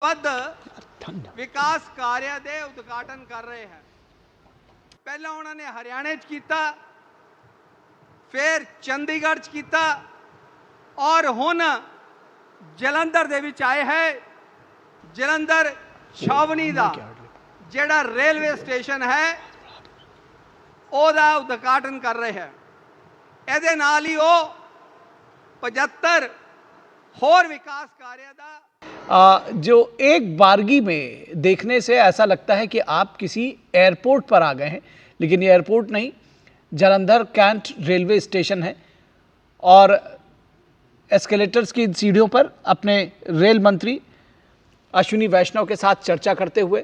ਵੱਧ ਵਿਕਾਸ ਕਾਰਿਆਂ ਦੇ ਉਦਘਾਟਨ ਕਰ ਰਹੇ ਹਨ। ਪਹਿਲਾਂ ਉਹਨਾਂ ਨੇ ਹਰਿਆਣੇ 'ਚ ਕੀਤਾ, ਫਿਰ ਚੰਡੀਗੜ੍ਹ 'ਚ ਕੀਤਾ ਔਰ ਹੁਣ ਜਲੰਧਰ ਦੇ ਵਿੱਚ ਆਏ ਹੈ। ਜਲੰਧਰ ਛਾਵਣੀ ਦਾ ਜਿਹੜਾ ਰੇਲਵੇ ਸਟੇਸ਼ਨ ਹੈ ਉਹਦਾ ਉਦਘਾਟਨ ਕਰ ਰਹੇ ਹੈ। ਇਹਦੇ ਨਾਲ ਹੀ ਉਹ 75 और विकास कार्य जो एक बारगी में देखने से ऐसा लगता है कि आप किसी एयरपोर्ट पर आ गए हैं, लेकिन ये एयरपोर्ट नहीं, जालंधर कैंट रेलवे स्टेशन है। और एस्केलेटर्स की सीढ़ियों पर अपने रेल मंत्री अश्विनी वैष्णव के साथ चर्चा करते हुए,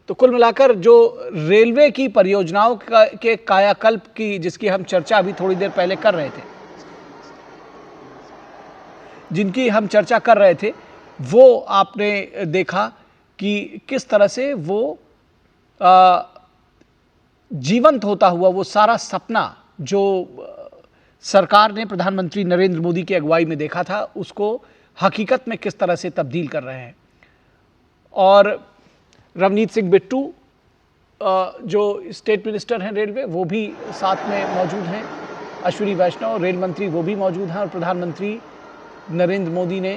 तो कुल मिलाकर जो रेलवे की परियोजनाओं के कायाकल्प की जिसकी हम चर्चा अभी थोड़ी देर पहले कर रहे थे, जिनकी हम चर्चा कर रहे थे, वो आपने देखा कि किस तरह से वो जीवंत होता हुआ वो सारा सपना जो सरकार ने प्रधानमंत्री नरेंद्र मोदी की अगुवाई में देखा था उसको हकीकत में किस तरह से तब्दील कर रहे हैं। और रवनीत सिंह बिट्टू जो स्टेट मिनिस्टर हैं रेलवे, वो भी साथ में मौजूद हैं। अश्विनी वैष्णव रेल मंत्री वो भी मौजूद हैं। और प्रधानमंत्री नरेंद्र मोदी ने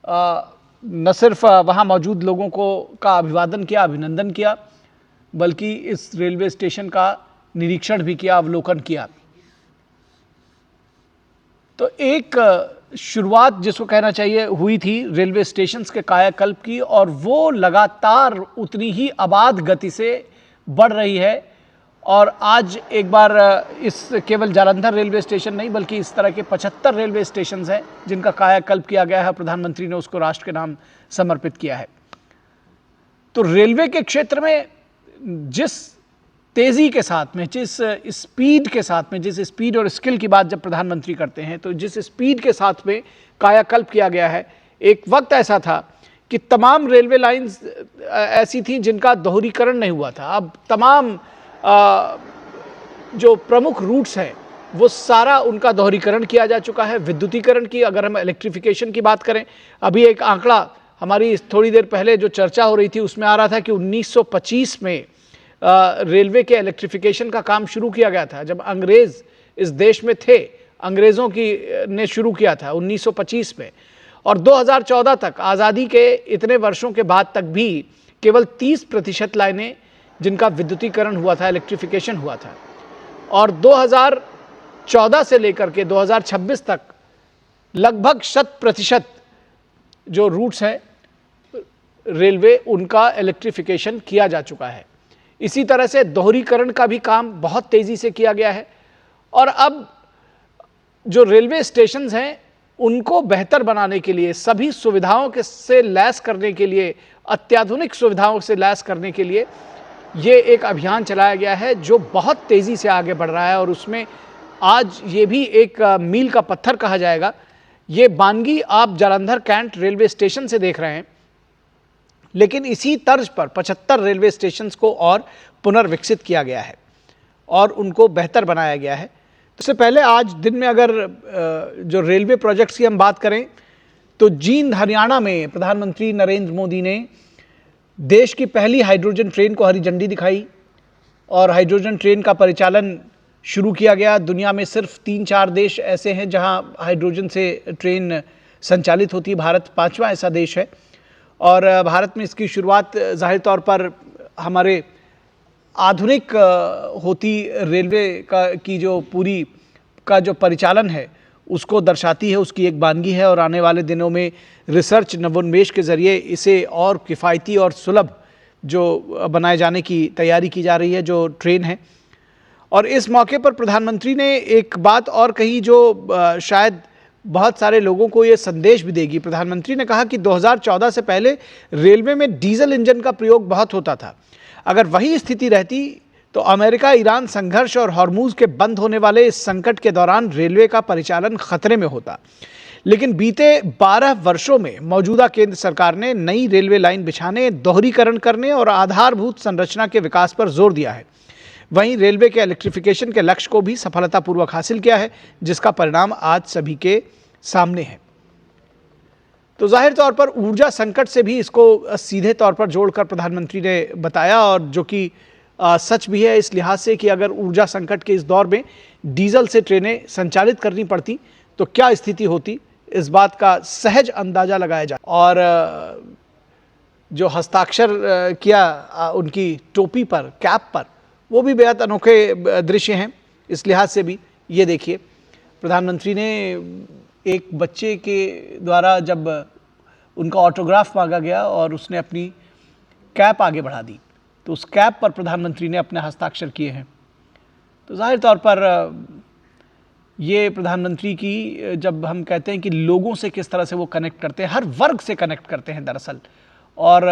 न सिर्फ वहाँ मौजूद लोगों को का अभिवादन किया, अभिनंदन किया, बल्कि इस रेलवे स्टेशन का निरीक्षण भी किया, अवलोकन किया। तो एक शुरुआत जिसको कहना चाहिए हुई थी रेलवे स्टेशंस के कायाकल्प की, और वो लगातार उतनी ही आबाद गति से बढ़ रही है। और आज एक बार इस केवल जालंधर रेलवे स्टेशन नहीं बल्कि इस तरह के 75 रेलवे स्टेशन हैं जिनका कायाकल्प किया गया है। प्रधानमंत्री ने उसको राष्ट्र के नाम समर्पित किया है। तो रेलवे के क्षेत्र में जिस तेज़ी के साथ में, जिस स्पीड के साथ में, जिस स्पीड और स्किल की बात जब प्रधानमंत्री करते हैं तो जिस स्पीड के साथ में कायाकल्प किया गया है, एक वक्त ऐसा था कि तमाम रेलवे लाइंस ऐसी थी जिनका दोहरीकरण नहीं हुआ था। अब तमाम जो प्रमुख रूट्स हैं वो सारा उनका दोहरीकरण किया जा चुका है। विद्युतीकरण की अगर हम इलेक्ट्रिफिकेशन की बात करें, अभी एक आंकड़ा हमारी थोड़ी देर पहले जो चर्चा हो रही थी उसमें आ रहा था कि 1925 में रेलवे के इलेक्ट्रिफिकेशन का काम शुरू किया गया था। जब अंग्रेज़ इस देश में थे, अंग्रेज़ों की ने शुरू किया था 1925 में, और 2014 तक आज़ादी के इतने वर्षों के बाद तक भी केवल 30% लाइनें जिनका विद्युतीकरण हुआ था, इलेक्ट्रिफिकेशन हुआ था। और 2014 से लेकर के 2026 तक लगभग 100% जो रूट्स हैं रेलवे उनका इलेक्ट्रिफिकेशन किया जा चुका है। इसी तरह से दोहरीकरण का भी काम बहुत तेज़ी से किया गया है। और अब जो रेलवे स्टेशंस हैं उनको बेहतर बनाने के लिए, सभी सुविधाओं के से लैस करने के लिए, अत्याधुनिक सुविधाओं से लैस करने के लिए ये एक अभियान चलाया गया है जो बहुत तेज़ी से आगे बढ़ रहा है। और उसमें आज ये भी एक मील का पत्थर कहा जाएगा। ये बानगी आप जालंधर कैंट रेलवे स्टेशन से देख रहे हैं, लेकिन इसी तर्ज पर 75 रेलवे स्टेशंस को और पुनर्विकसित किया गया है और उनको बेहतर बनाया गया है। तो इससे पहले आज दिन में अगर जो रेलवे प्रोजेक्ट्स की हम बात करें तो जींद हरियाणा में प्रधानमंत्री नरेंद्र मोदी ने देश की पहली हाइड्रोजन ट्रेन को हरी झंडी दिखाई और हाइड्रोजन ट्रेन का परिचालन शुरू किया गया। दुनिया में सिर्फ 3-4 देश ऐसे हैं जहां हाइड्रोजन से ट्रेन संचालित होती है, भारत 5वां ऐसा देश है। और भारत में इसकी शुरुआत जाहिर तौर पर हमारे आधुनिक होती रेलवे की जो पूरी का जो परिचालन है उसको दर्शाती है, उसकी एक बानगी है। और आने वाले दिनों में रिसर्च नवोन्मेष के ज़रिए इसे और किफ़ायती और सुलभ जो बनाए जाने की तैयारी की जा रही है जो ट्रेन है। और इस मौके पर प्रधानमंत्री ने एक बात और कही जो शायद बहुत सारे लोगों को ये संदेश भी देगी। प्रधानमंत्री ने कहा कि 2014 से पहले रेलवे में डीजल इंजन का प्रयोग बहुत होता था। अगर वही स्थिति रहती तो अमेरिका ईरान संघर्ष और हॉर्मूज के बंद होने वाले इस संकट के दौरान रेलवे का परिचालन खतरे में होता। लेकिन बीते 12 वर्षों में मौजूदा केंद्र सरकार ने नई रेलवे लाइन बिछाने, दोहरीकरण करने और आधारभूत संरचना के विकास पर जोर दिया है। वहीं रेलवे के इलेक्ट्रिफिकेशन के लक्ष्य को भी सफलतापूर्वक हासिल किया है, जिसका परिणाम आज सभी के सामने है। तो जाहिर तौर पर ऊर्जा संकट से भी इसको सीधे तौर पर जोड़कर प्रधानमंत्री ने बताया, और जो कि सच भी है इस लिहाज से कि अगर ऊर्जा संकट के इस दौर में डीजल से ट्रेनें संचालित करनी पड़ती तो क्या स्थिति होती, इस बात का सहज अंदाजा लगाया जाए। और जो हस्ताक्षर किया उनकी टोपी पर, कैप पर, वो भी बेहद अनोखे दृश्य हैं इस लिहाज से भी। ये देखिए, प्रधानमंत्री ने एक बच्चे के द्वारा जब उनका ऑटोग्राफ मांगा गया और उसने अपनी कैप आगे बढ़ा दी, तो उस कैप पर प्रधानमंत्री ने अपने हस्ताक्षर किए हैं। तो जाहिर तौर पर ये प्रधानमंत्री की, जब हम कहते हैं कि लोगों से किस तरह से वो कनेक्ट करते हैं, हर वर्ग से कनेक्ट करते हैं दरअसल, और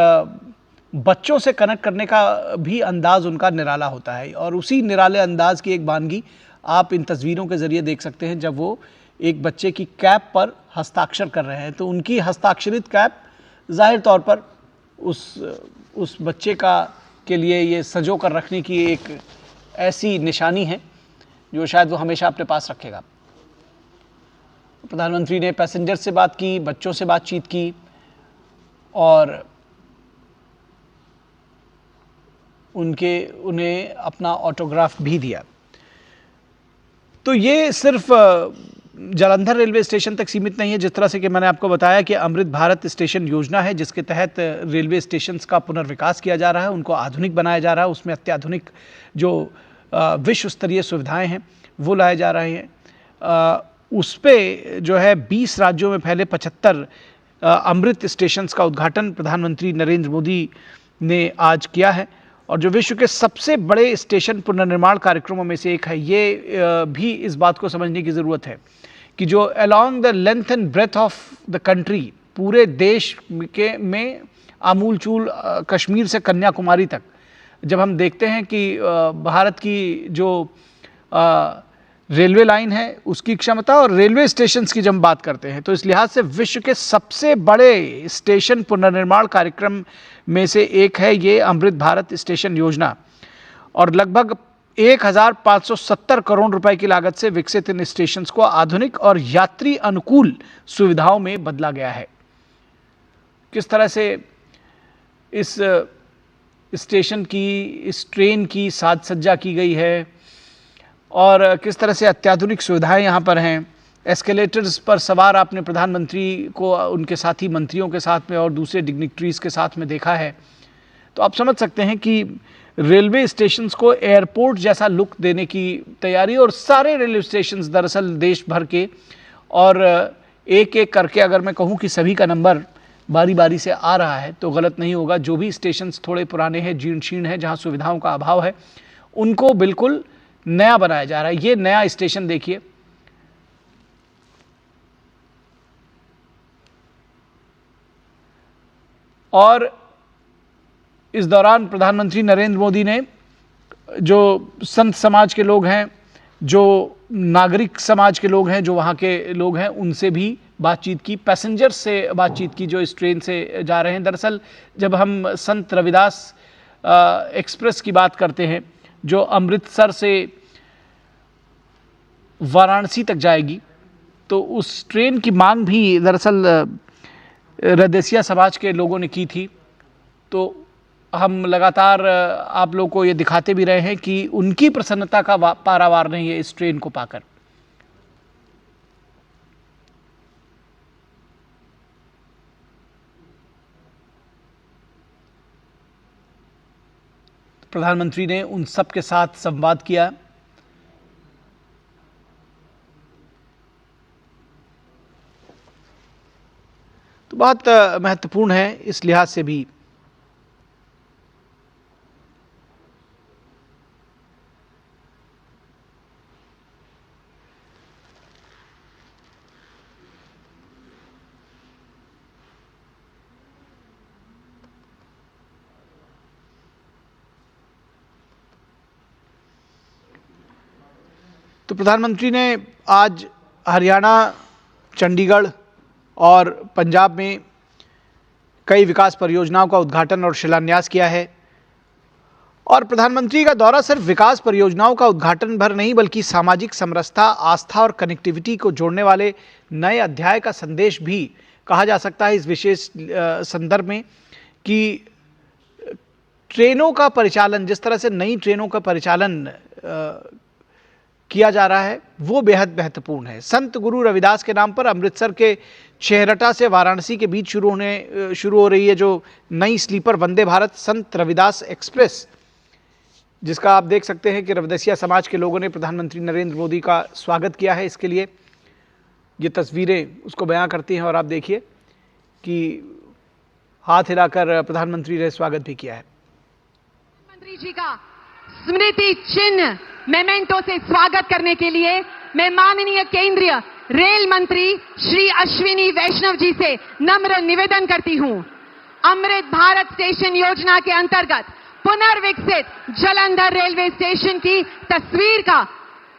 बच्चों से कनेक्ट करने का भी अंदाज़ उनका निराला होता है। और उसी निराले अंदाज की एक वानगी आप इन तस्वीरों के ज़रिए देख सकते हैं, जब वो एक बच्चे की कैप पर हस्ताक्षर कर रहे हैं। तो उनकी हस्ताक्षरित कैप जाहिर तौर पर उस बच्चे के लिए ये संजो कर रखने की एक ऐसी निशानी है जो शायद वो हमेशा अपने पास रखेगा। प्रधानमंत्री ने पैसेंजर से बात की, बच्चों से बातचीत की, और उन्हें अपना ऑटोग्राफ भी दिया। तो ये सिर्फ जालंधर रेलवे स्टेशन तक सीमित नहीं है। जिस तरह से कि मैंने आपको बताया कि अमृत भारत स्टेशन योजना है, जिसके तहत रेलवे स्टेशंस का पुनर्विकास किया जा रहा है, उनको आधुनिक बनाया जा रहा है, उसमें अत्याधुनिक जो विश्व स्तरीय सुविधाएं हैं वो लाए जा रहे हैं। उस पे जो है 20 राज्यों में फैले 75 अमृत स्टेशंस का उद्घाटन प्रधानमंत्री नरेंद्र मोदी ने आज किया है, और जो विश्व के सबसे बड़े स्टेशन पुनर्निर्माण कार्यक्रमों में से एक है। ये भी इस बात को समझने की ज़रूरत है कि जो along the length and breadth of the country, पूरे देश में आमूल चूल कश्मीर से कन्याकुमारी तक, जब हम देखते हैं कि भारत की जो रेलवे लाइन है उसकी क्षमता और रेलवे स्टेशंस की जब हम बात करते हैं, तो इस लिहाज से विश्व के सबसे बड़े स्टेशन पुनर्निर्माण कार्यक्रम में से एक है ये अमृत भारत स्टेशन योजना। और लगभग 1570 करोड़ रुपए की लागत से विकसित इन स्टेशंस को आधुनिक और यात्री अनुकूल सुविधाओं में बदला गया है। किस तरह से इस स्टेशन की, इस ट्रेन की साज सज्जा की गई है, और किस तरह से अत्याधुनिक सुविधाएं यहाँ पर हैं। एस्केलेटर्स पर सवार आपने प्रधानमंत्री को उनके साथी मंत्रियों के साथ में और दूसरे डिग्निटरीज के साथ में देखा है। तो आप समझ सकते हैं कि रेलवे स्टेशंस को एयरपोर्ट जैसा लुक देने की तैयारी, और सारे रेलवे स्टेशंस दरअसल देश भर के, और एक एक करके अगर मैं कहूँ कि सभी का नंबर बारी बारी से आ रहा है तो गलत नहीं होगा। जो भी स्टेशंस थोड़े पुराने हैं, जीर्ण शीर्ण हैं, जहाँ सुविधाओं का अभाव है, उनको बिल्कुल नया बनाया जा रहा है। ये नया स्टेशन देखिए, और इस दौरान प्रधानमंत्री नरेंद्र मोदी ने जो संत समाज के लोग हैं, जो नागरिक समाज के लोग हैं, जो वहाँ के लोग हैं, उनसे भी बातचीत की, पैसेंजर से बातचीत की जो इस ट्रेन से जा रहे हैं। दरअसल जब हम संत रविदास एक्सप्रेस की बात करते हैं जो अमृतसर से वाराणसी तक जाएगी, तो उस ट्रेन की मांग भी दरअसल रदेसिया समाज के लोगों ने की थी। तो हम लगातार आप लोगों को ये दिखाते भी रहे हैं कि उनकी प्रसन्नता का पारावार नहीं है इस ट्रेन को पाकर। प्रधानमंत्री ने उन सब के साथ संवाद किया। तो बहुत महत्वपूर्ण है इस लिहाज से भी। तो प्रधानमंत्री ने आज हरियाणा, चंडीगढ़ और पंजाब में कई विकास परियोजनाओं का उद्घाटन और शिलान्यास किया है। और प्रधानमंत्री का दौरा सिर्फ विकास परियोजनाओं का उद्घाटन भर नहीं, बल्कि सामाजिक समरसता, आस्था और कनेक्टिविटी को जोड़ने वाले नए अध्याय का संदेश भी कहा जा सकता है इस विशेष संदर्भ में कि ट्रेनों का परिचालन, जिस तरह से नई ट्रेनों का परिचालन किया जा रहा है वो बेहद महत्वपूर्ण है। संत गुरु रविदास के नाम पर अमृतसर के छेहरटा से वाराणसी के बीच शुरू हो रही है जो नई स्लीपर वंदे भारत संत रविदास एक्सप्रेस, जिसका आप देख सकते हैं कि रविदासिया समाज के लोगों ने प्रधानमंत्री नरेंद्र मोदी का स्वागत किया है। इसके लिए ये तस्वीरें उसको बयां करती हैं और आप देखिए कि हाथ हिलाकर प्रधानमंत्री ने स्वागत भी किया है। प्रधानमंत्री जी का स्मृति चिन्ह मेमेंटो से स्वागत करने के लिए मैं माननीय केंद्रीय रेल मंत्री श्री अश्विनी वैष्णव जी से नम्र निवेदन करती हूं। अमृत भारत स्टेशन योजना के अंतर्गत पुनर्विकसित जालंधर रेलवे स्टेशन की तस्वीर का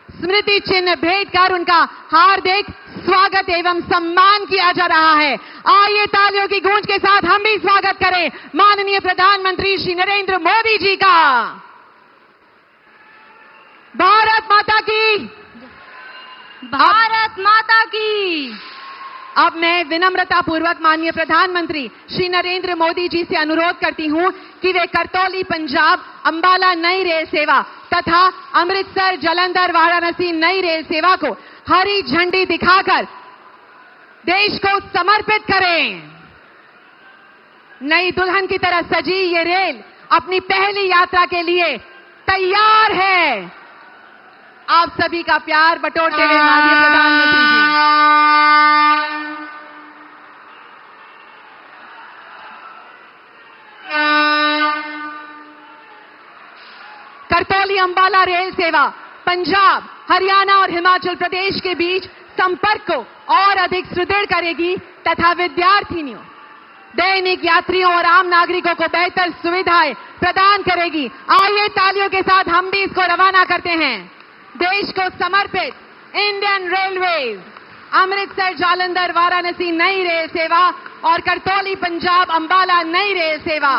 स्मृति चिन्ह भेंट कर उनका हार्दिक स्वागत एवं सम्मान किया जा रहा है। आइए तालियों की गूंज के साथ हम भी स्वागत करें माननीय प्रधानमंत्री श्री नरेंद्र मोदी जी का। भारत माता की, भारत माता की। अब मैं विनम्रता पूर्वक माननीय प्रधानमंत्री श्री नरेंद्र मोदी जी से अनुरोध करती हूं कि वे करतौली पंजाब अंबाला नई रेल सेवा तथा अमृतसर जालंधर वाराणसी नई रेल सेवा को हरी झंडी दिखाकर देश को समर्पित करें। नई दुल्हन की तरह सजी ये रेल अपनी पहली यात्रा के लिए तैयार है। आप सभी का प्यार बटोरते हुए माननीय प्रधानमंत्री जी। करतौली अंबाला रेल सेवा पंजाब, हरियाणा और हिमाचल प्रदेश के बीच संपर्क को और अधिक सुदृढ़ करेगी तथा विद्यार्थियों, दैनिक यात्रियों और आम नागरिकों को बेहतर सुविधाएं प्रदान करेगी। आइए तालियों के साथ हम भी इसको रवाना करते हैं। देश को समर्पित इंडियन रेलवेज अमृतसर जालंधर वाराणसी नई रेल सेवा और करतौली पंजाब अंबाला नई रेल सेवा।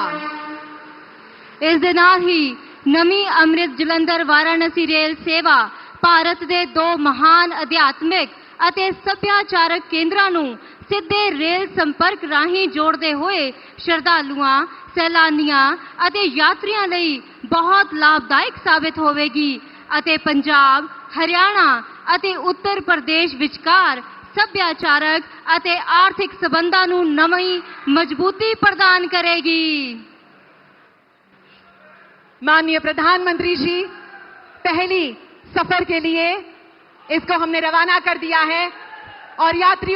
ਇਸ ਦੇ ਨਾਲ ਹੀ ਨਵੀਂ ਅੰਮ੍ਰਿਤ ਜਲੰਧਰ ਵਾਰਾਣਸੀ ਰੇਲ ਸੇਵਾ ਭਾਰਤ ਦੇ ਦੋ ਮਹਾਨ ਅਧਿਆਤਮਿਕ ਅਤੇ ਸੱਭਿਆਚਾਰਕ ਕੇਂਦਰਾਂ ਨੂੰ ਸਿੱਧੇ ਰੇਲ ਸੰਪਰਕ ਰਾਹੀਂ ਜੋੜਦੇ ਹੋਏ ਸ਼ਰਧਾਲੂਆਂ, ਸੈਲਾਨੀਆਂ ਅਤੇ ਯਾਤਰੀਆਂ ਲਈ ਬਹੁਤ ਲਾਭਦਾਇਕ ਸਾਬਿਤ ਹੋਵੇਗੀ ਅਤੇ ਪੰਜਾਬ, ਹਰਿਆਣਾ ਅਤੇ ਉੱਤਰ ਪ੍ਰਦੇਸ਼ ਵਿਚਕਾਰ ਸੱਭਿਆਚਾਰਕ ਅਤੇ ਆਰਥਿਕ ਸਬੰਧਾਂ ਨੂੰ ਨਵੀਂ ਮਜ਼ਬੂਤੀ ਪ੍ਰਦਾਨ ਕਰੇਗੀ। माननीय प्रधानमंत्री जी, पहली सफर के लिए इसको हमने रवाना कर दिया है और यात्रियों